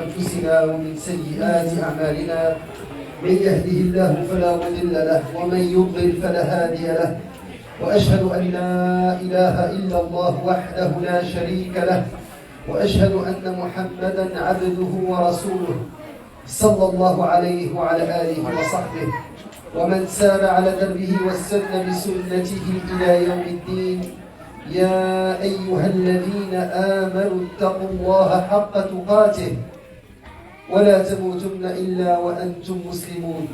أنفسنا ومن سيئات أعمالنا من يهده الله فلا مضل له ومن يضلل فلا هادي له وأشهد أن لا إله إلا الله وحده لا شريك له وأشهد أن محمدا عبده ورسوله صلى الله عليه وعلى آله وصحبه ومن سار على دربه واستنى بسنته إلى يوم الدين. يا أيها الذين آمنوا اتقوا الله حق تقاته ولا تموتن إلا وأنتم مسلمون.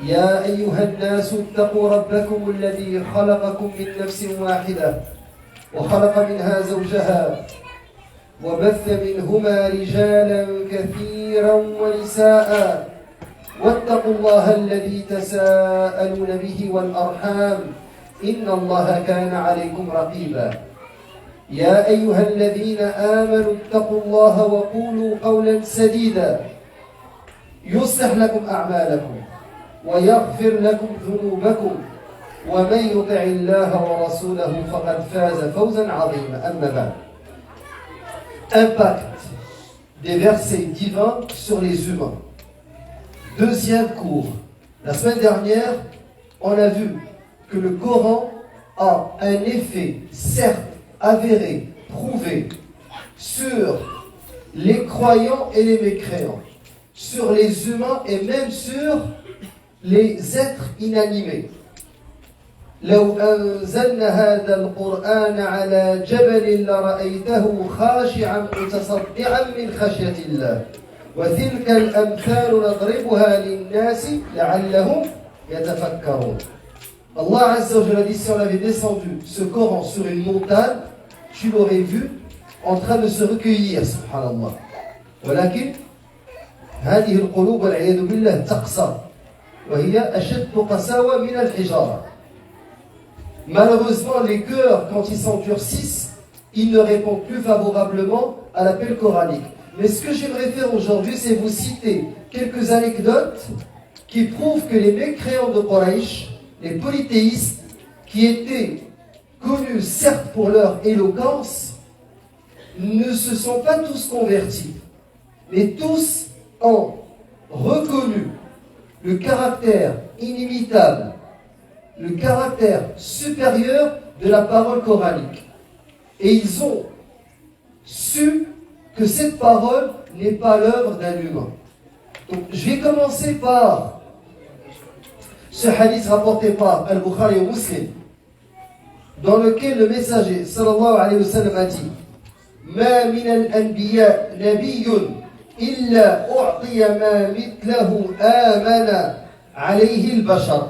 يا أيها الناس اتقوا ربكم الذي خلقكم من نفس واحدة وخلق منها زوجها وبث منهما رجالا كثيرا ونساء واتقوا الله الذي تساءلون به والأرحام إن الله كان عليكم رقيبا. يا أيها الذين آمنوا اتقوا الله وقولوا قولا سديدا يصلح لكم أعمالكم ويغفر لكم ذنوبكم ومن يطع الله ورسوله فقد فاز فوزا عظيما. أما بعد. Impact des versets divins sur les humains. Deuxième cours. La semaine dernière, on a vu que le Coran a un effet, certes avéré, prouvé, sur les croyants et les mécréants, sur les humains et même sur les êtres inanimés. لو أنزلنا هذا القرآن على جبل لرأيته خاشعا متصدعا من خشية الله وتلك الأمثال نضربها للناس لعلهم يتفكرون. Allah Azza wa Jalla dit, si on avait descendu ce Coran sur une montagne, tu l'aurais vu en train de se recueillir, subhanallah. ولكن هذه القلوب والعياذ بالله تقسى وهي أشد قساوة من الحجارة. Malheureusement, les cœurs, quand ils s'endurcissent, ils ne répondent plus favorablement à l'appel coranique. Mais ce que j'aimerais faire aujourd'hui, c'est vous citer quelques anecdotes qui prouvent que les mécréants de Quraysh, les polythéistes, qui étaient connus certes pour leur éloquence, ne se sont pas tous convertis, mais tous ont reconnu le caractère inimitable, le caractère supérieur de la parole coranique. Et ils ont su que cette parole n'est pas l'œuvre d'un humain. Donc, je vais commencer par ce hadith rapporté par Al-Bukhari et Muslim, dans lequel le messager sallallahu alayhi wa sallam a dit: Ma min al-anbiya nabiyyun illa u'tiya ma mithlahu amana alayhi al-bashar.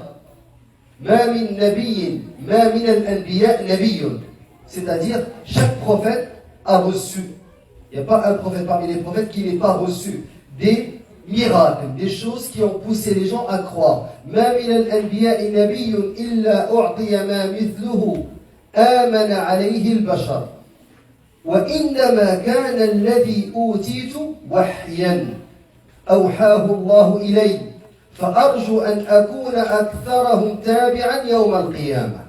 Ma min nabiyyin, ma min al-anbiya nabiyyun. C'est-à-dire, chaque prophète a reçu. Il n'y a pas un prophète parmi les prophètes qui n'ait pas reçu des miracles, des choses qui ont poussé les gens à croire. Ma min al-anbiya nabiyyun illa u'tiya ma mithluhu amana alayhi al-bashar. Wa innama kana alladhi utitu wahyan awhahu Allah ilayhi. فأرجو أن أكون أكثرهم تابعا يوم القيامة.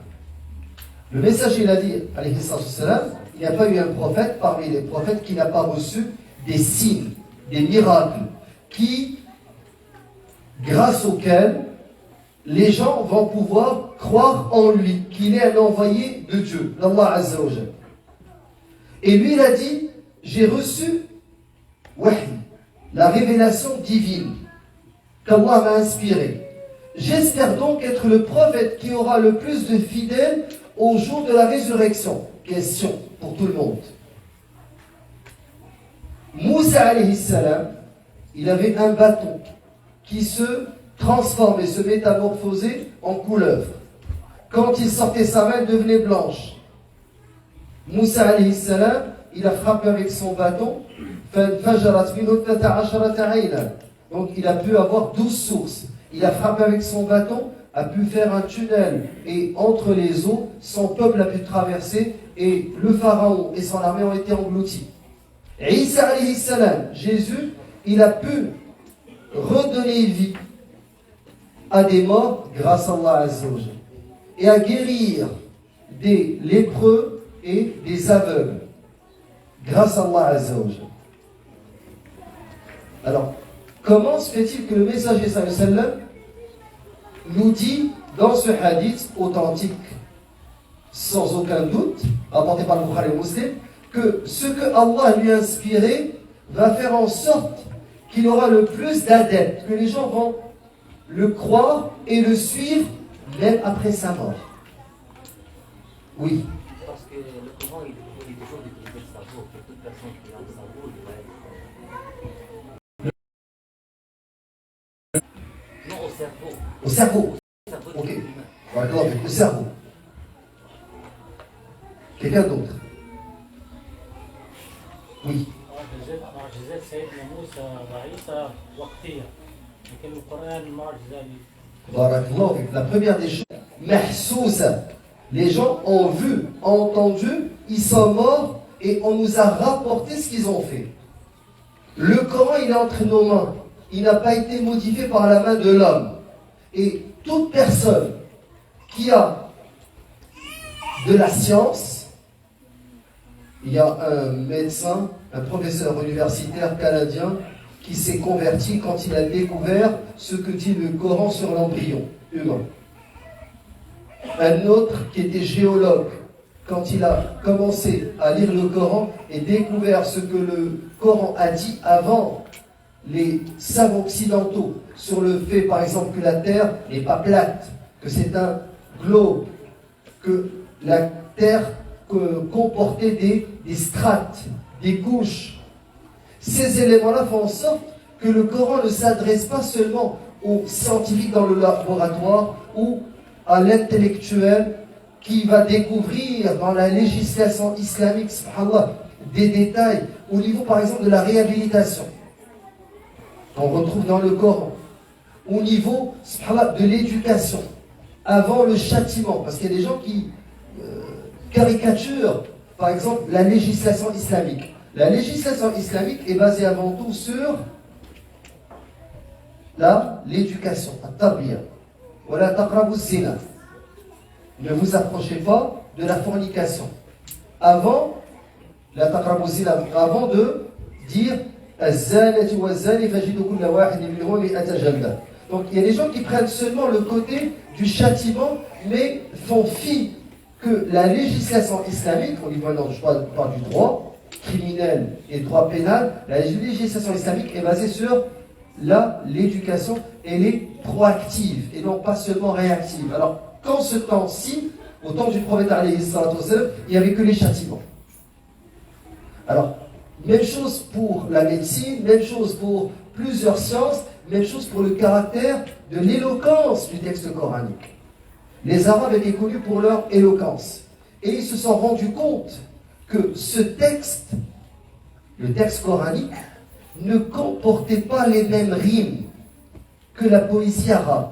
Le message, il a dit, alayhi salam, il n'y a pas eu un prophète parmi les prophètes qui n'a pas reçu des signes, des miracles, grâce auxquels les gens vont pouvoir croire en lui, qu'il est un envoyé de Dieu, d'Allah Azza wa Jalla. Et lui, il a dit, j'ai reçu wahy, la révélation divine qu'Allah m'a inspiré. J'espère donc être le prophète qui aura le plus de fidèles au jour de la résurrection. Question pour tout le monde. Moussa alayhi salam, il avait un bâton qui se transformait, se métamorphosait en couleuvre. Quand il sortait sa main, elle devenait blanche. Moussa alayhi salam, il a frappé avec son bâton. Donc il a pu avoir 12 sources. Il a frappé avec son bâton, a pu faire un tunnel. Et entre les eaux, son peuple a pu traverser. Et le pharaon et son armée ont été engloutis. Et Isa alayhi salam, Jésus, il a pu redonner vie à des morts grâce à Allah Azza wa Jalla. Et à guérir des lépreux et des aveugles grâce à Allah Azza wa Jalla. Alors, comment se fait-il que le messager sallallahu alayhi wa sallam nous dit dans ce hadith authentique, sans aucun doute, apporté par le Bukhari et Muslim, que ce que Allah lui a inspiré va faire en sorte qu'il aura le plus d'adeptes, que les gens vont le croire et le suivre même après sa mort. Oui. Parce que le Coran, il est toujours d'utiliser le cerveau, que toute personne qui a un cerveau, il va être... Non, au cerveau. Au cerveau. Au cerveau Ok. de l'humain. D'accord, au cerveau. Quelqu'un d'autre? Oui. معجزات سيدنا موسى وعيسى وقتية لكن القرآن معجزة Barakallahu fik. La première des choses, mahsousa. Les gens ont vu, entendu, ils sont morts et on nous a rapporté ce qu'ils ont fait. Le Coran, il est entre nos mains. Il n'a pas été modifié par la main de l'homme. Et toute personne qui a de la science, il y a un médecin, un professeur universitaire canadien qui s'est converti quand il a découvert ce que dit le Coran sur l'embryon humain. Un autre qui était géologue, quand il a commencé à lire le Coran et découvert ce que le Coran a dit avant les savants occidentaux sur le fait, par exemple, que la Terre n'est pas plate, que c'est un globe, que la Terre comportait des strates, des couches. Ces éléments-là font en sorte que le Coran ne s'adresse pas seulement aux scientifiques dans le laboratoire ou à l'intellectuel qui va découvrir dans la législation islamique, subhanallah, des détails au niveau, par exemple, de la réhabilitation. On retrouve dans le Coran. Au niveau, subhanallah, de l'éducation. Avant le châtiment. Parce qu'il y a des gens qui caricaturent, par exemple, la législation islamique. La législation islamique est basée avant tout sur l'éducation, at-tarbiya. Wala taqrabu zina. Ne vous approchez pas de la fornication. Avant de dire donc il y a des gens qui prennent seulement le côté du châtiment, mais font fi que la législation islamique, on y voit dans je parle du droit criminel et droit pénal, la législation islamique est basée sur l'éducation, elle est proactive et non pas seulement réactive. Alors, qu'en ce temps-ci, au temps du prophète alayhi salatu wassalam, il n'y avait que les châtiments. Alors, même chose pour la médecine, même chose pour plusieurs sciences, même chose pour le caractère de l'éloquence du texte coranique. Les Arabes étaient connus pour leur éloquence. Et ils se sont rendus compte que ce texte, le texte coranique, ne comportait pas les mêmes rimes que la poésie arabe.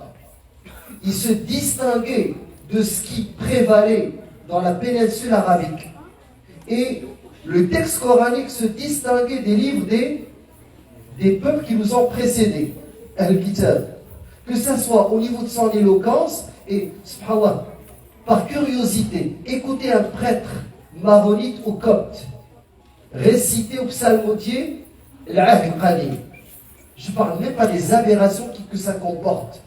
Il se distinguait de ce qui prévalait dans la péninsule arabique. Et le texte coranique se distinguait des livres des peuples qui nous ont précédés, Al-Kitab. Que ce soit au niveau de son éloquence, et, subhanallah, par curiosité, écoutez un prêtre maronite ou copte réciter au psalmodier l'Ahd Qadim. Je ne parle même pas des aberrations que ça comporte,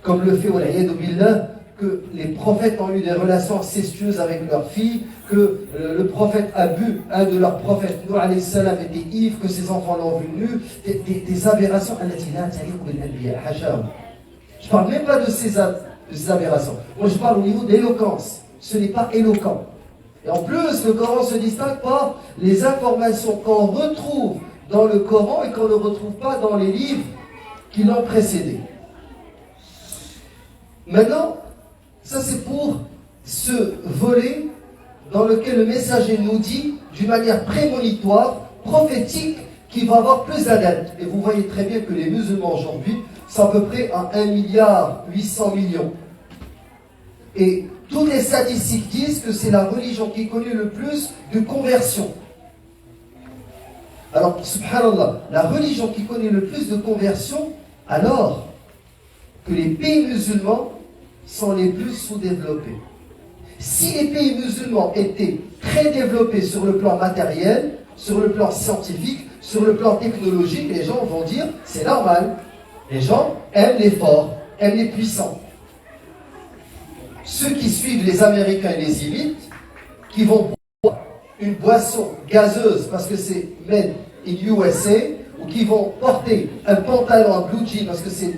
comme le fait, billah, que les prophètes ont eu des relations incestueuses avec leurs filles, que le prophète a bu, un de leurs prophètes, Nuh alayhi salam, était ivre, que ses enfants l'ont vu nu, des aberrations. Je ne parle même pas de ces aberrations. Moi je parle au niveau d'éloquence. Ce n'est pas éloquent. Et en plus, le Coran se distingue par les informations qu'on retrouve dans le Coran et qu'on ne retrouve pas dans les livres qui l'ont précédé. Maintenant, ça c'est pour ce volet dans lequel le messager nous dit d'une manière prémonitoire, prophétique, qu'il va avoir plus d'adeptes. Et vous voyez très bien que les musulmans aujourd'hui sont à peu près à 1,8 milliard. Et toutes les statistiques disent que c'est la religion qui connaît le plus de conversions. Alors, subhanallah, la religion qui connaît le plus de conversions, alors que les pays musulmans sont les plus sous-développés. Si les pays musulmans étaient très développés sur le plan matériel, sur le plan scientifique, Sur le plan technologique, les gens vont dire c'est normal. Les gens aiment les forts, aiment les puissants. Ceux qui suivent les Américains et les imitent, qui vont boire une boisson gazeuse parce que c'est made in USA, ou qui vont porter un pantalon en blue jean parce que c'est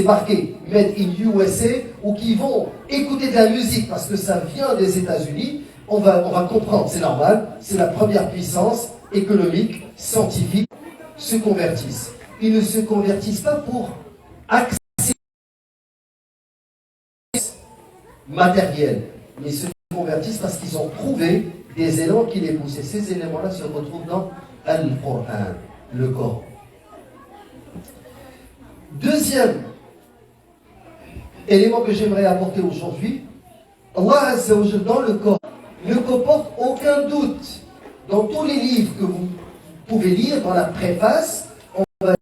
marqué made in USA, ou qui vont écouter de la musique parce que ça vient des États-Unis, on va comprendre, c'est normal, c'est la première puissance économique, scientifique, se convertissent. Ils ne se convertissent pas pour accéder matériel, mais ils se convertissent parce qu'ils ont trouvé des éléments qui les poussent. Et ces éléments-là se retrouvent dans Al-Qur'an, le Coran. Deuxième élément que j'aimerais apporter aujourd'hui, Allah Azza wa Jalla dans le Coran ne comporte aucun doute. Dans tous les livres que vous pouvez lire, dans la préface, on va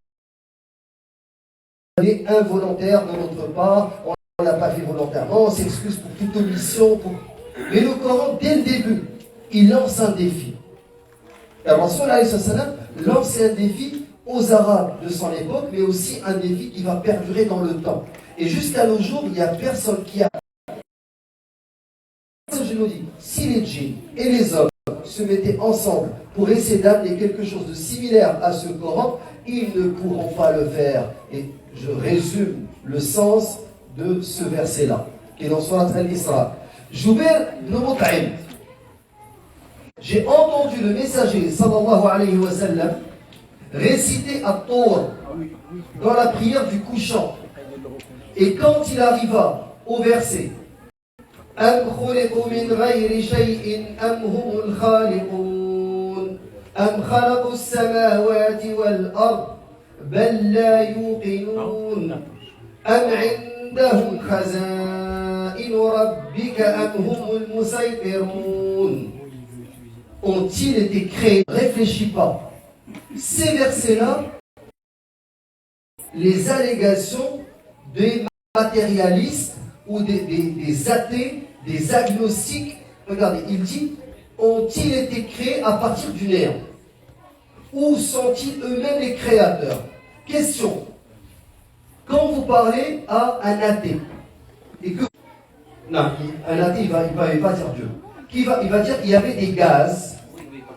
dire involontaire de notre part, on n'a pas fait volontairement, on s'excuse pour toute omission. Mais le Coran, dès le début, il lance un défi. Alors, Rasul lance un défi aux Arabes de son époque, mais aussi un défi qui va perdurer dans le temps. Et jusqu'à nos jours, il n'y a personne qui a... Je nous dis, si les djinns et les hommes se mettaient ensemble pour essayer d'amener quelque chose de similaire à ce Coran, ils ne pourront pas le faire. Et je résume le sens de ce verset-là, qui est dans Surat Al-Isra. Jubair ibn Mut'im, j'ai entendu le messager sallallahu alayhi wa sallam réciter At-Tur dans la prière du couchant. Et quand il arriva au verset Am khuliqu min ghayri shay'in am humul khaliqun am khalaqu as-samawati wal ard bal la yuqinun am 'indahum khaza'in rabbika am humul musaytirun. Ont-ils été créés? Réfléchis pas. Ces versets-là, les allégations des matérialistes ou des athées, des agnostiques, regardez, il dit, ont-ils été créés à partir du néant? Ou sont-ils eux-mêmes les créateurs? Question. Quand vous parlez à un athée, et que... Non, un athée, il va pas dire Dieu. Il va dire qu'il y avait des gaz,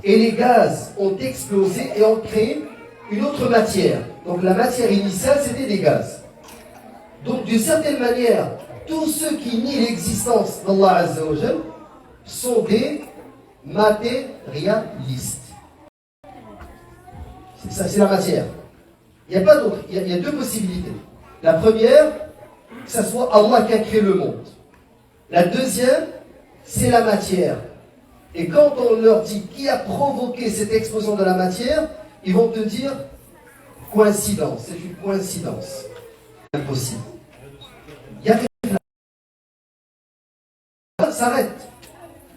et les gaz ont explosé et ont créé une autre matière. Donc la matière initiale, c'était des gaz. Donc d'une certaine manière, tous ceux qui nient l'existence d'Allah Azza wa Jal sont des matérialistes. Ça, c'est la matière. Il n'y a pas d'autre. Il y a deux possibilités. La première, que ce soit Allah qui a créé le monde. La deuxième, c'est la matière. Et quand on leur dit qui a provoqué cette explosion de la matière, ils vont te dire coïncidence. C'est une coïncidence. Impossible. Il y a ça s'arrête.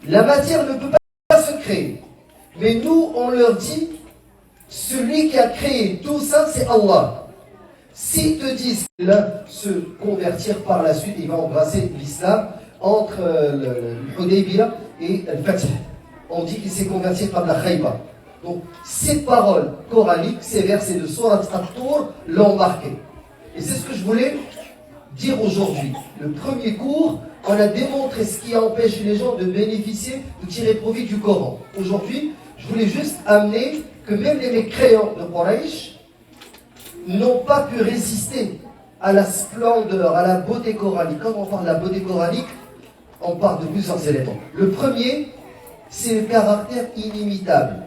La matière ne peut pas se créer. Mais nous, on leur dit celui qui a créé tout ça, c'est Allah. S'ils te disent qu'il va se convertir par la suite, il va embrasser l'islam entre le Hudaybiyah et le Fatih. On dit qu'il s'est converti par la Khayba. Donc, ces paroles coraniques, ces versets de Surat At-Tur l'ont marqué. Et c'est ce que je voulais dire aujourd'hui. Le premier cours, on a démontré ce qui empêche les gens de bénéficier, de tirer profit du Coran. Aujourd'hui, je voulais juste amener que même les mécréants de Quraysh n'ont pas pu résister à la splendeur, à la beauté coranique. Quand on parle de la beauté coranique, on parle de plusieurs éléments. Le premier, c'est le caractère inimitable.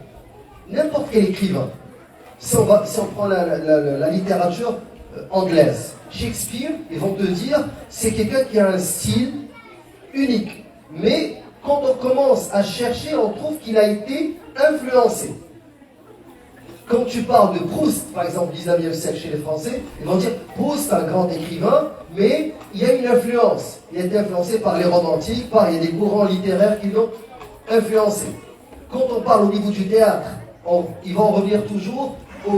N'importe quel écrivain, si on prend la littérature anglaise, Shakespeare, ils vont te dire, c'est quelqu'un qui a un style unique. Mais quand on commence à chercher, on trouve qu'il a été influencé. Quand tu parles de Proust, par exemple, 19e siècle chez les Français, ils vont dire Proust est un grand écrivain, mais il y a une influence. Il a été influencé par les romantiques, il y a des courants littéraires qui l'ont influencé. Quand on parle au niveau du théâtre, ils vont revenir toujours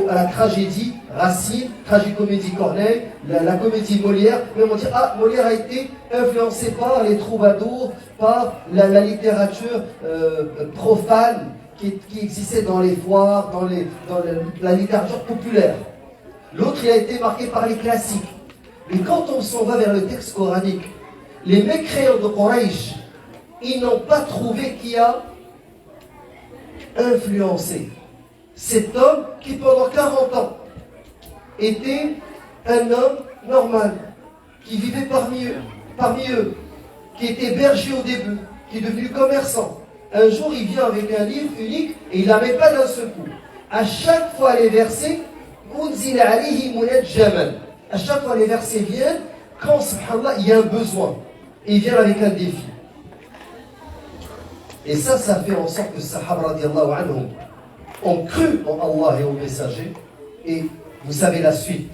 à la tragédie Racine, tragicomédie Corneille, la comédie Molière. Mais on va dire, Molière a été influencé par les troubadours, par la littérature profane, qui existait dans les foires, dans la littérature populaire. L'autre, il a été marqué par les classiques. Mais quand on s'en va vers le texte coranique, les mécréants de Quraysh, ils n'ont pas trouvé qui a influencé cet homme qui pendant 40 ans était un homme normal, qui vivait parmi eux, qui était berger au début, qui est devenu commerçant. Un jour, il vient avec un livre unique et il ne la met pas d'un seul coup. À chaque fois les versets, à chaque fois les versets viennent quand, subhanallah, il y a un besoin. Et il vient avec un défi. Et ça fait en sorte que les Sahaba radiallahu anhum ont cru en Allah et au messager. Et vous savez la suite.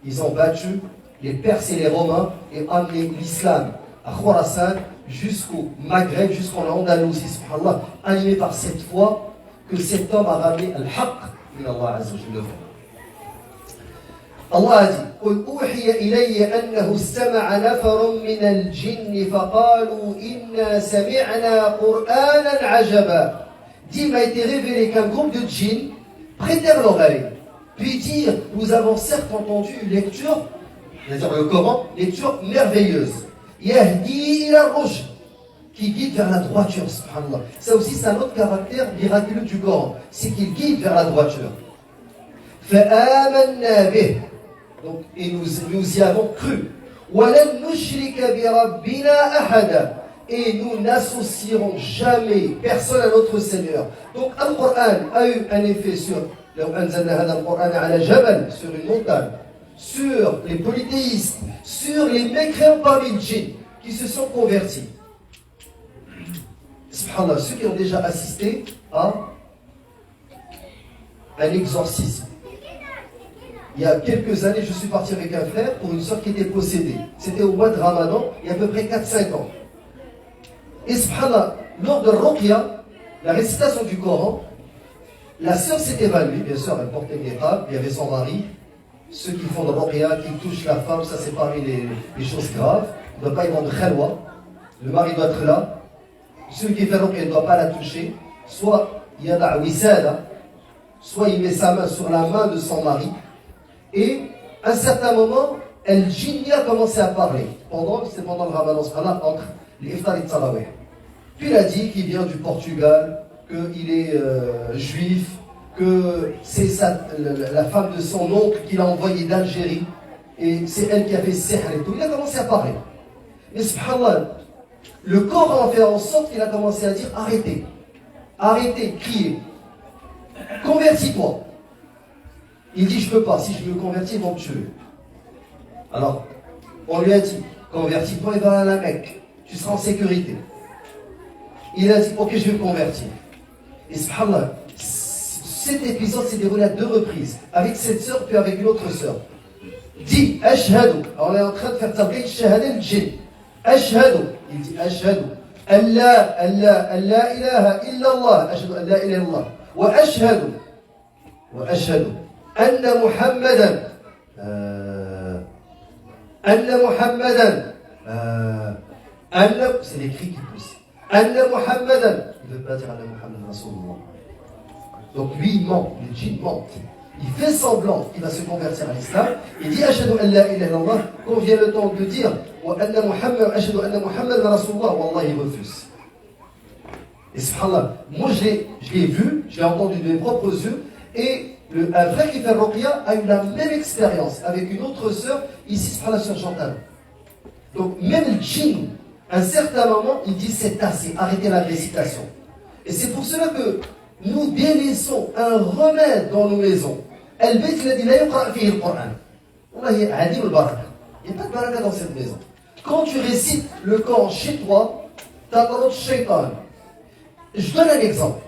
Ils ont battu les Perses et les Romains et amené l'islam à Khurasan jusqu'au Maghreb, jusqu'en Andalousie, subhanallah, animé par cette foi que cet homme a ramené al-haqq min Allah azza wa jalla. Allah a dit قل أوحي إلي أنه استمع نفر من الجن فقالوا إنا سمعنا قرآنا عجبا. Dit, il m'a été révélé qu'un groupe de djinns prêtèrent l'oreille, puis dire, nous avons certes entendu une lecture, c'est-à-dire le Coran, lecture merveilleuse. Yahdi ila rushd, qui guide vers la droiture, subhanallah. Ça aussi, c'est un autre caractère miraculeux du Coran, c'est qu'il guide vers la droiture. فآمنا به. Donc, et nous y avons cru. وَلَنْ نُشْرِكَ بِرَبِّنَا أَحَدًا. Et nous n'associerons jamais personne à notre Seigneur. Donc, Al-Qur'an a eu un effet sur لو أنزلنا هذا القرآن على جبل, sur une montagne, sur les polythéistes, sur les mécréants parmi les djinns qui se sont convertis. Subhanallah, ceux qui ont déjà assisté à un exorcisme. Il y a quelques années, je suis parti avec un frère pour une soeur qui était possédée. C'était au mois de Ramadan, il y a à peu près 4-5 ans. Et subhanallah, lors de Ruqya, la récitation du Coran, la sœur s'est évanouie, bien sûr, elle portait des niqab, il y avait son mari. Ceux qui font de Ruqya, qui touchent la femme, ça c'est parmi les choses graves. Il ne doit pas y avoir de khalwa. Le mari doit être là. Celui qui fait Ruqya ne doit pas la toucher. Soit il y a la wisada, soit il met sa main sur la main de son mari. Et à un certain moment, El Jinni a commencé à parler. C'était pendant le Ramadan, entre les Iftar et le Tarawih. Puis il a dit qu'il vient du Portugal, qu'il est juif, que c'est la femme de son oncle qu'il a envoyé d'Algérie. Et c'est elle qui a fait sihr et tout. Il a commencé à parler. Mais subhanallah, le Coran a fait en sorte qu'il a commencé à dire arrêtez. Arrêtez, criez. Convertis-toi. Il dit, je peux pas, si je me convertis, ils vont me tuer. Alors, on lui a dit, convertis-toi et va à la Mecque, tu seras en sécurité. Il a dit, ok, je vais me convertir. Et subhanallah, cet épisode s'est déroulé à 2 reprises, avec cette sœur, puis avec une autre sœur. Dit, ashhadu, alors on est en train de faire tabligh shahada al-jinn. Ashhadu, il dit, ashhadu, Allah ilaha illallah, ashhadu an la ilaha illallah, wa ashhadu, أن محمدا c'est les cris qui poussent. أن محمدا, il ne veut pas dire أن محمد رسول الله. Donc lui il ment, le djinn ment. Il fait semblant qu'il va se convertir à l'islam. Il dit أشهد أن لا إله إلا الله. Quand vient le temps de dire وأن محمد أشهد أن محمد رسول الله, والله il refuse. Et subhanallah, moi je l'ai vu, je l'ai entendu de mes propres yeux. Et un frère qui fait Ruqya a eu la même expérience avec une autre sœur, ici, c'est la sœur Chantal. Donc, même le djinn, à un certain moment, il dit c'est assez, arrêtez la récitation. Et c'est pour cela que nous délaissons un remède dans nos maisons. El-Bayt, il a dit, la yuqra fihi al-Qur'an. Il n'y a pas de baraka dans cette maison. Quand tu récites le Coran chez toi, t'as le shaitan. Je donne un exemple.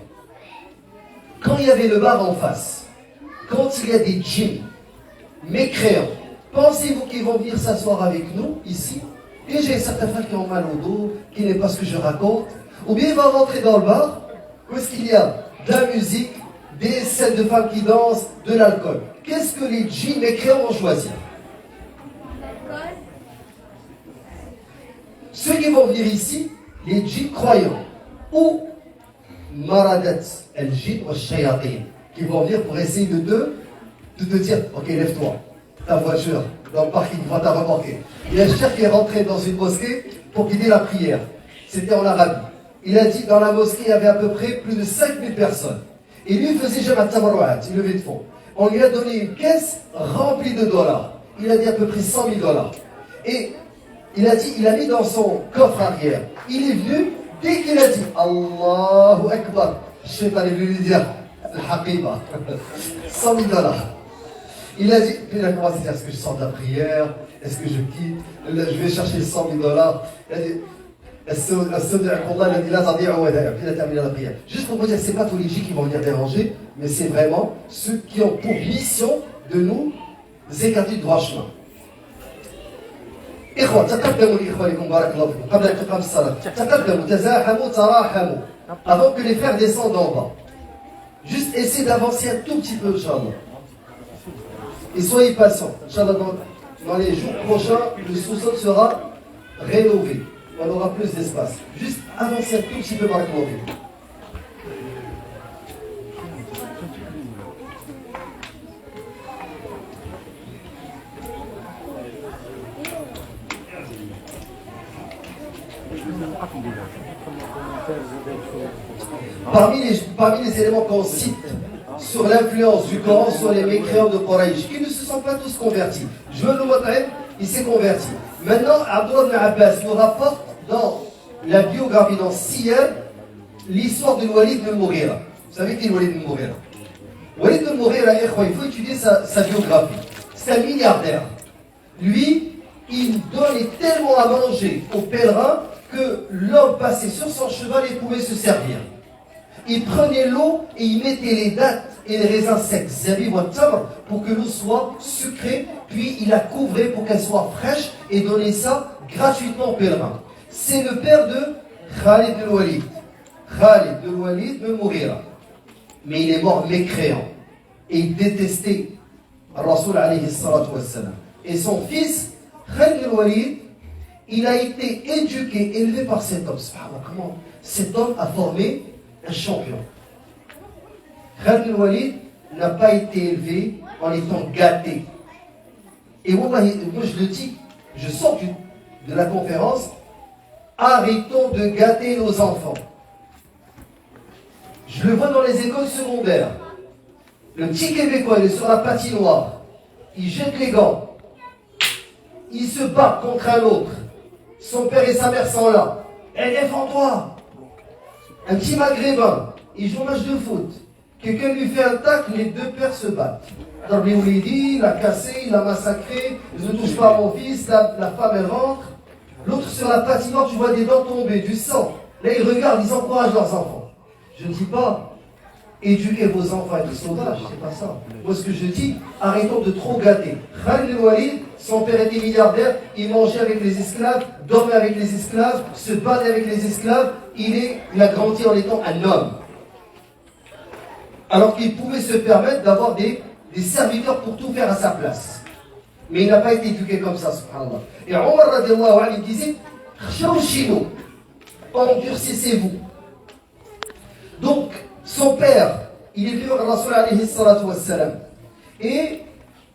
Quand il y avait le bar en face, quand il y a des djinns mécréants, pensez-vous qu'ils vont venir s'asseoir avec nous, ici? Et j'ai certains frères qui ont mal au dos, qui n'aiment pas ce que je raconte. Ou bien ils vont rentrer dans le bar, où est-ce qu'il y a de la musique, des scènes de femmes qui dansent, de l'alcool. Qu'est-ce que les djinns mécréants vont choisir? Ceux qui vont venir ici, les djinns croyants, ou maradat al-jinn wa shayatin, qui vont venir pour essayer de te dire, ok, lève-toi, ta voiture dans le parking va t'a remorqué. Il y a un cheikh qui est rentré dans une mosquée pour guider la prière. C'était en Arabie. Il a dit, dans la mosquée, il y avait à peu près plus de 5000 personnes. Et lui, il faisait Jamaat Tabarruat, il levait de fonds. On lui a donné une caisse remplie de dollars. Il a dit à peu près 100 000 dollars. Et il a dit, il a mis dans son coffre arrière. Il est venu, dès qu'il a dit Allahu Akbar, je sais pas, il est venu lui dire Al-Haqiba, 100 000 dollars. Il a dit, puis il a commencé à dire, est-ce que je sors de la prière? Est-ce que je quitte? Je vais chercher 100 000 dollars. Il a dit, il a dit, là, puis il a terminé la prière. Juste pour vous dire, c'est pas tous les gens qui vont venir déranger, mais c'est vraiment ceux qui ont pour mission de nous écarter du droit chemin. إخوة تقدموا لإخوانكم بارك الله فيكم قبل أن تقام الصلاة تقدموا تزاحموا تراحموا avant que les frères descendent en bas. Juste essayez d'avancer un tout petit peu, Inch'Allah. Et soyez patients. Inch'Allah, dans les jours prochains, le sous-sol sera rénové. On aura plus d'espace. Juste avancez un tout petit peu, barakallahu fikum. Parmi les éléments qu'on cite sur l'influence du Coran sur les mécréants de Quraysh, qui ne se sont pas tous convertis. Je veux le Mut'im, il s'est converti. Maintenant, Abdullah ibn Abbas nous rapporte dans la biographie, dans Siyar, l'histoire de Walid ibn Mughira. Vous savez qui est Walid ibn Mughira? Walid ibn Mughira, il faut étudier sa biographie. C'est un milliardaire. Lui, il donnait tellement à manger aux pèlerins que l'homme passait sur son cheval et pouvait se servir. Il prenait l'eau et il mettait les dattes et les raisins secs, zabib wa tamr, pour que l'eau soit sucrée, puis il la couvrait pour qu'elle soit fraîche et donnait ça gratuitement aux pèlerins. C'est le père de Khalid al-Walid. Khalid al-Walid de Mughira. Mais il est mort mécréant. Et il détestait Rasoul alayhi salatu wassalam. Et son fils, Khalid al-Walid, il a été éduqué, élevé par cet homme. Comment cet homme a formé un champion. Khalid al-Walid n'a pas été élevé en étant gâté. Et moi je le dis, je sors de la conférence, arrêtons de gâter nos enfants. Je le vois dans les écoles secondaires. Le petit Québécois, il est sur la patinoire, il jette les gants, il se bat contre un autre. Son père et sa mère sont là. Et défends-toi. Un petit maghrébin, il joue un match de foot. Quelqu'un lui fait un tacle, les deux pères se battent. Dans les Oulidi, il a cassé, il a massacré, ne touche pas à mon fils, la femme elle rentre. L'autre sur la patinoire, tu vois des dents tomber, du sang. Là, ils regardent, ils encouragent leurs enfants. Je ne dis pas, éduquez vos enfants à être sauvages, c'est pas ça. Moi, ce que je dis, arrêtons de trop gâter. Khalid al-Walid, son père était milliardaire, il mangeait avec les esclaves, dormait avec les esclaves, se battait avec les esclaves, il a grandi en étant un homme. Alors qu'il pouvait se permettre d'avoir des serviteurs pour tout faire à sa place. Mais il n'a pas été éduqué comme ça, subhanallah. Et Omar radiallahu anhu disait, Khshawshino, endurcissez-vous. Donc, son père, il est venu à Rasul alayhi salatu wassalam. Et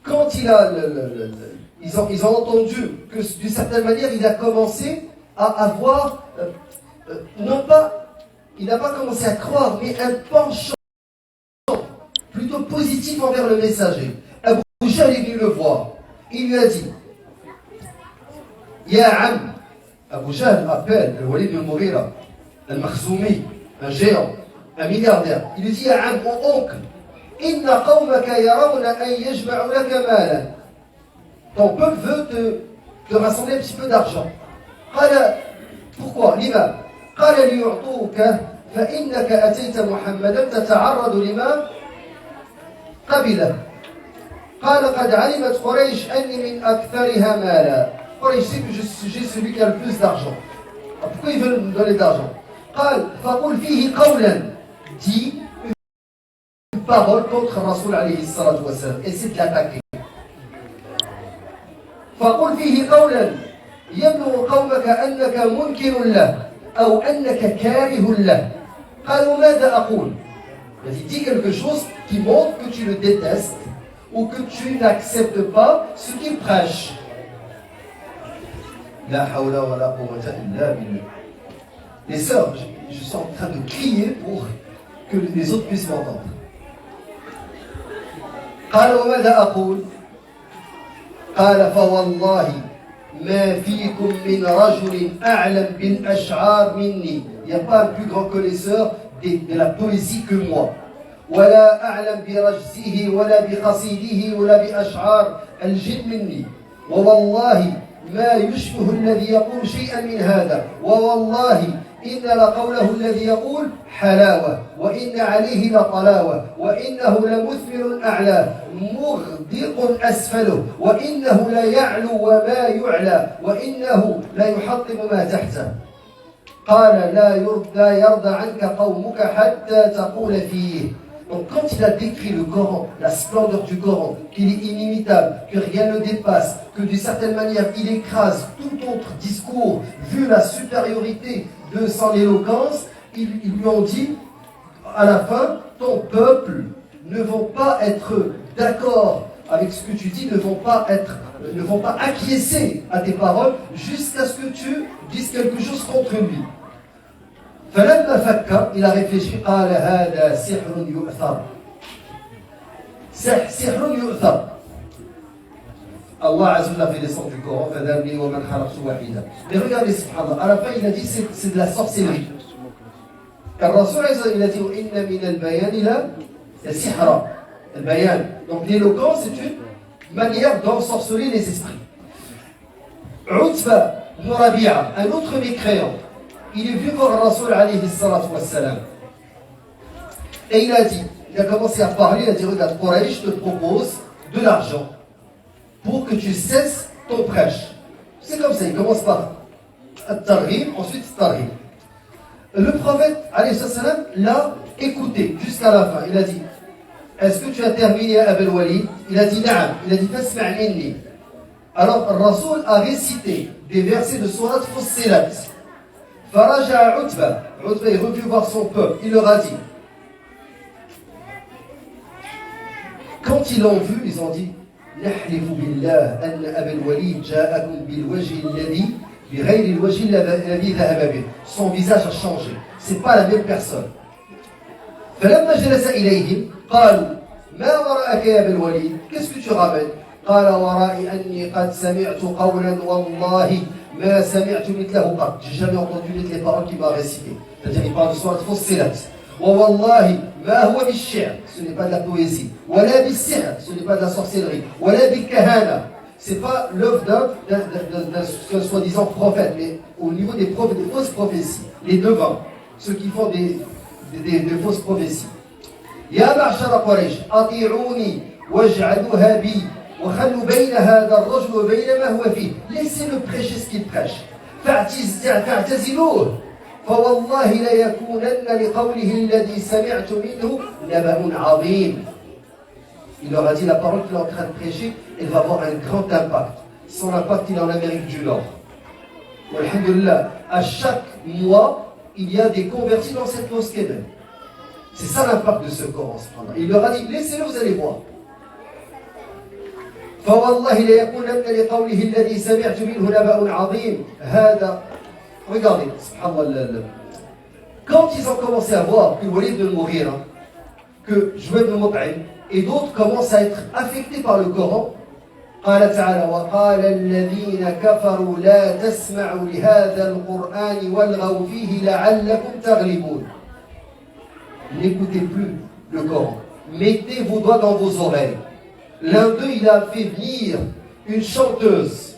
quand ils ont entendu que d'une certaine manière, il a commencé à avoir, il n'a pas commencé à croire, mais un penchant plutôt positif envers le messager. Abu Jahl est venu le voir. Il lui a dit, Ya Am, Abu Jahl appelle le Walid ibn Mughira, al-Makhzoumi, un géant, un milliardaire. Il lui dit, Ya Am, mon oncle, Inna qawmaka yarawna an yajma'u laka malan. Ton peuple veut te rassembler un petit peu d'argent. Pourquoi? L'imam. قال ليعطوك فإنك أتيت محمدا تتعرض لما قبله. قال قد علمت قريش أني من أكثرها مالا. قريش sait que j'ai celui qui a le plus d'argent. Pourquoi ils veulent me donner d'argent? قال فقل فيه قولا. Dis une parole contre Rasoul alayhi salatu wassalam. Essaie de l'attaquer. فقل فيه قولا يبلغ قومك أنك منكر له أو أنك كاره له. قال وماذا أقول. Il a dit, dis quelque chose qui montre que tu le détestes ou que tu n'acceptes pas ce qu'il prêche. La hawla wa la quwwata illa billah. Les sœurs, je suis en train de crier pour que les autres puissent m'entendre. قال وماذا أقول. قال فوالله ما فيكم من رجل أعلم بالأشعار مني. Il n'y a pas un plus grand connaisseur de la poésie que moi. ولا أعلم برجزه ولا بقصيده ولا بأشعار الجن مني. ووالله ما يشبه الذي يقول شيئا من هذا. ووالله إن لقوله الذي يقول حلاوة وإن عليه لطلاوة وإنه لمثمر أعلاه مغدق أسفله وإنه لا يعلو وما يعلى وإنه لا يحطم ما تحته. قال لا يرضى عنك قومك حتى تقول فيه. Donc quand il a décrit le Coran, la splendeur du Coran, qu'il est inimitable, que rien ne dépasse, que d'une certaine manière il écrase tout autre discours, vu la supériorité de son éloquence, ils lui ont dit, à la fin, ton peuple ne vont pas être d'accord avec ce que tu dis, ne vont pas acquiescer à tes paroles jusqu'à ce que tu dises quelque chose contre lui. فلما فكر il a réfléchi قال هذا سحر يؤثر سحر يؤثر. Allah Azza wa Jalla fait descendre du Coran فذرني ومن خلقت وحيدا. Mais regardez subhanallah, à la fin il a dit c'est de la sorcellerie. Car Rasul il a dit إن من البيان لسحرا. البيان, donc l'éloquence c'est une manière d'ensorceler les esprits. Utba ibn Rabi'a, un autre mécréant, il est venu voir Rasul alayhi salatu wassalam. Et il a commencé à parler, il a dit regarde Quraysh te propose de l'argent pour que tu cesses ton prêche. C'est comme ça, il commence par At-Targhib, ensuite Targhib. Le prophète alayhi salam l'a écouté jusqu'à la fin. Il a dit est-ce que tu as terminé Abul Walid? Il a dit na'am. Il a dit fasma' minni. Alors Rasul a récité des versets de Surat Fussilat. Faraja Utba est revenu voir son peuple. Il leur a dit, quand ils l'ont vu, ils ont dit نحلف بالله أن أبا الوليد جاءكم بالوجه الذي بغير الوجه الذي ذهب به. Son visage a changé. C'est pas la même personne. فلما جلس إليهم قالوا ما وراءك يا أبا الوليد. Qu'est-ce que tu ramènes. قال ورائي أني قد سمعت قولا والله ما سمعت مثله قط. J'ai jamais entendu les paroles qu'il m'a récitées. C'est-à-dire il parle de Surat Fussilat. ووالله ما هو بالشعر, ce n'est pas de la poésie. ولا بالسحر, ce n'est pas de la sorcellerie. ولا بالكهانة, c'est pas l'œuvre d'un soi-disant prophète, mais au niveau des fausses prophéties, les devants, ceux qui font des fausses prophéties. يا معشر قريش أطيعوني واجعلوها بي وخلوا بين هذا الرجل وبين ما هو فيه. Laissez-le prêcher ce qu'il prêche. فاعتزلوه فوالله ليكونن لقوله الذي سمعت منه نبأ عظيم. Il leur a dit la parole qu'il est en train de prêcher, elle va avoir un grand impact. Son impact il est en Amérique du Nord. Alhamdulillah, à chaque mois, il y a des convertis dans cette mosquée même. C'est ça l'impact de ce Coran. Il leur a dit, laissez-le, vous allez voir. فوالله ليكونن لقوله الذي سمعت منه نبأ عظيم هذا. Regardez, subhanallah. Quand ils ont commencé à voir que Walid de mourir, que Jouaib ibn Mut'im et d'autres commencent à être affectés par le Coran, قال تعالى وقال الذين كفروا لا تسمعوا لهذا القرآن والغوا فيه لعلكم تغلبون. N'écoutez plus le Coran. Mettez vos doigts dans vos oreilles. L'un d'eux, il a fait venir une chanteuse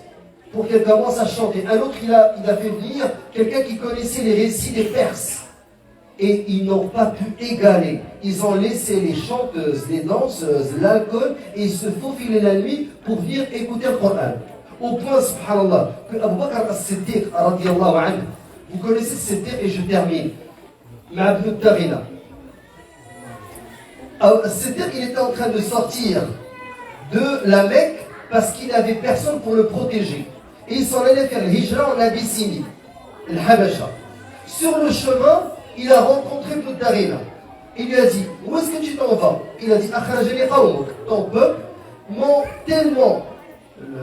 pour qu'elle commence à chanter. Un autre, il a fait venir quelqu'un qui connaissait les récits des Perses. Et ils n'ont pas pu égaler. Ils ont laissé les chanteuses, les danseuses, l'alcool, et ils se faufilaient la nuit pour venir écouter le Coran. Au point, subhanallah, que Abu Bakr as-Siddiq, radiyallahu anhu, vous connaissez Siddiq, et je termine, ma ibn Tarina. Siddiq, il était en train de sortir de la Mecque parce qu'il n'avait personne pour le protéger. Et il s'en allait faire le hijra en Abyssinie, le Habasha. Sur le chemin, il a rencontré Ibn Darina. Il lui a dit, où est-ce que tu t'en vas? Il a dit, akhrajani qawmuk, ton peuple m'ont tellement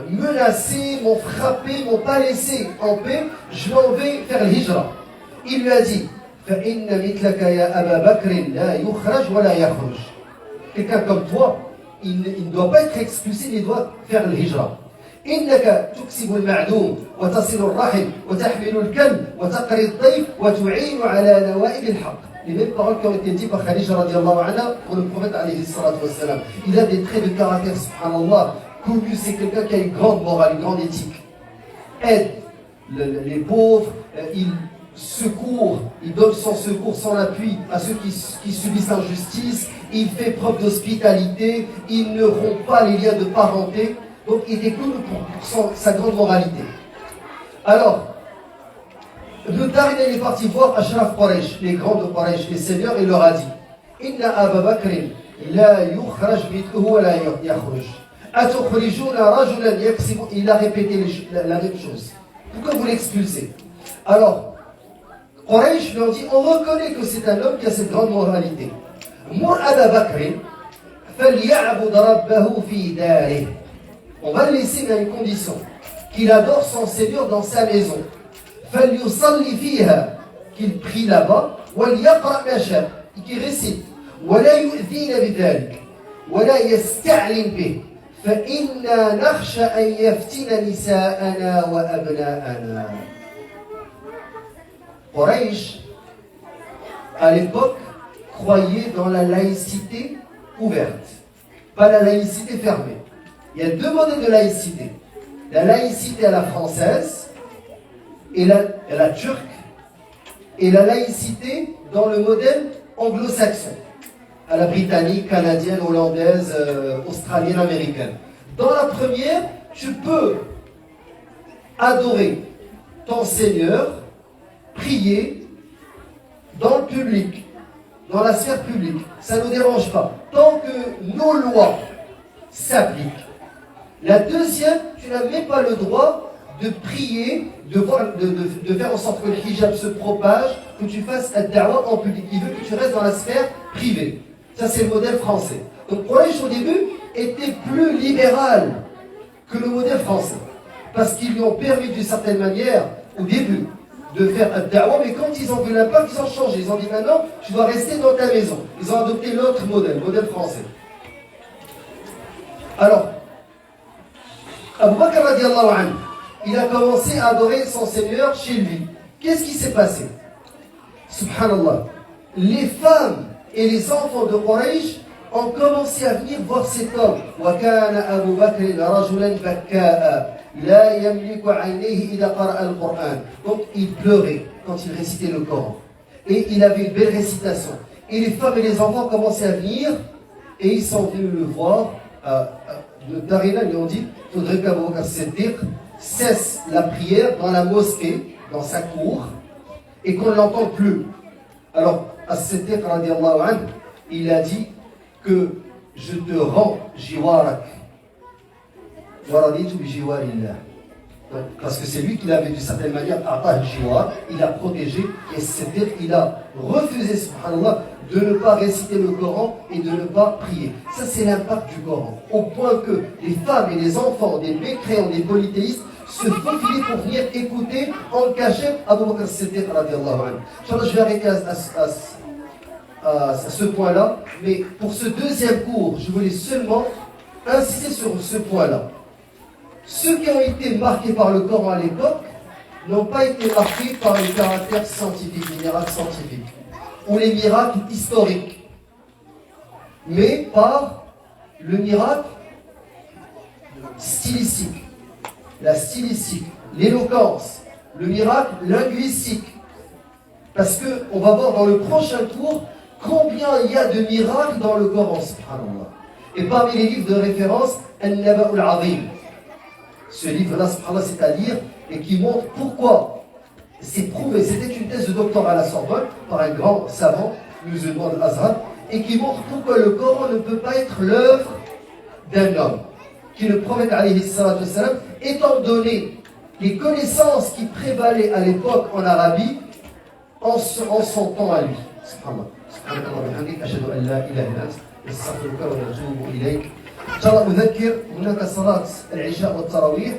menacé, m'ont frappé, m'ont pas laissé en paix, je m'en vais faire l'hijra. Il lui a dit, فإن مثلك يا أبا بكر لا يخرج ولا يخرج. Quelqu'un comme toi, il ne doit pas être expulsé, il doit faire l'hijra. إنك تكسب المعدوم وتصل الرحم وتحمل الكلب وتقري الضيف وتعين على نوائب الحق. Les mêmes paroles qui ont été dites par Khadija radiallahu anha pour le prophète alayhi salatu wassalam. Il a des traits de caractère, subhanallah, connu, c'est quelqu'un qui a une grande morale, une grande éthique. Aide les pauvres, il secourt, il donne son secours, son appui à ceux qui subissent l'injustice, il fait preuve d'hospitalité, il ne rompt pas les liens de parenté, donc il est connu pour sa grande moralité. Alors, Ibn Darina est parti voir Ashraf Quraysh, les grands de Quraysh, les seigneurs, et leur a dit Inna Aba Bakr la yukhraj mithluhu wa la yakhruj. Atukhrijuna rajulan yaksibu. Il a répété la même chose. Pourquoi vous l'expulsez? Alors, Quraysh lui ont dit on reconnaît que c'est un homme qui a cette grande moralité. Mur Aba Bakr falya'bud rabbahu fi darih. On va le laisser, mais à une condition qu'il adore son Seigneur dans sa maison. فليصلي فيها qu'il prie là-bas وليقرأ ما شاء qu'il récite ولا يؤذين بذلك ولا يستعلن به فإنا نخشى أن يفتن نساءنا وأبناءنا. Quraysh à l'époque croyait dans la laïcité ouverte, pas la laïcité fermée. Il y a deux modèles de laïcité, la laïcité à la française et la turque, et la laïcité dans le modèle anglo-saxon, à la britannique, canadienne, hollandaise, australienne, américaine. Dans la première, tu peux adorer ton Seigneur, prier dans le public, dans la sphère publique. Ça ne nous dérange pas, tant que nos lois s'appliquent. La deuxième, tu n'as même pas le droit de prier, de faire en sorte que le hijab se propage, que tu fasses ad-da'wa en public. Il veut que tu restes dans la sphère privée. Ça, c'est le modèle français. Donc, Quraysh, au début, était plus libéral que le modèle français. Parce qu'ils lui ont permis, d'une certaine manière, au début, de faire ad-da'wa, mais quand ils ont vu l'impact, ils ont changé. Ils ont dit maintenant, tu dois rester dans ta maison. Ils ont adopté l'autre modèle, le modèle français. Alors, Abu Bakr radiallahu anhu, il a commencé à adorer son Seigneur chez lui. Qu'est-ce qui s'est passé? Subhanallah. Les femmes et les enfants de Quraysh ont commencé à venir voir cet homme. وَكَانَ أَبُو بَكْرٍ رَجُلًا بَكَّاءً لَا يَمْلِكُ عَيْنَيْهِ إِذَا قَرَأَ الْقُرْآنَ. Donc il pleurait quand il récitait le Coran. Et il avait une belle récitation. Et les femmes et les enfants commençaient à venir et ils sont venus le voir. De Darina lui ont dit il faudrait qu'Abu Bakr Siddiq cesse la prière dans la mosquée, dans sa cour, et qu'on ne l'entende plus. Alors, As-Siddiq radiallahu anhu, il a dit que je te rends jiwarak. Waraditu bi jiwarillah. Parce que c'est lui qui l'avait d'une certaine manière atah jiwar, il a protégé, et As-Siddiq, il a refusé, subhanallah, de ne pas réciter le Coran et de ne pas prier. Ça, c'est l'impact du Coran. Au point que les femmes et les enfants des mécréants, des polythéistes, se faufiler pour venir écouter en cachette Abu Bakr Siddiq radiallahu anhu. Inch'Allah, je vais arrêter à ce point-là, mais pour ce deuxième cours, je voulais seulement insister sur ce point-là. Ceux qui ont été marqués par le Coran à l'époque n'ont pas été marqués par le caractère scientifique, les miracles scientifiques, ou les miracles historiques, mais par le miracle stylistique. La stylistique, l'éloquence, le miracle linguistique. Parce qu'on va voir dans le prochain cours combien il y a de miracles dans le Coran, subhanallah. Et parmi les livres de référence, An-Naba'ul Azim. Ce livre-là, subhanallah, c'est à lire et qui montre pourquoi c'est prouvé. C'était une thèse de doctorat à la Sorbonne par un grand savant musulman de l'Azhar et qui montre pourquoi le Coran ne peut pas être l'œuvre d'un homme. Qui le prophète alayhi salatu wassalam, étant donné les connaissances qui prévalaient à l'époque en Arabie, en son temps à lui. Subhanallah. سبحانك اللهم وبحمدك أشهد أن لا إله إلا أنت نستغفرك ونتوب إليك. إن شاء الله أذكر هناك صلاة العشاء والتراويح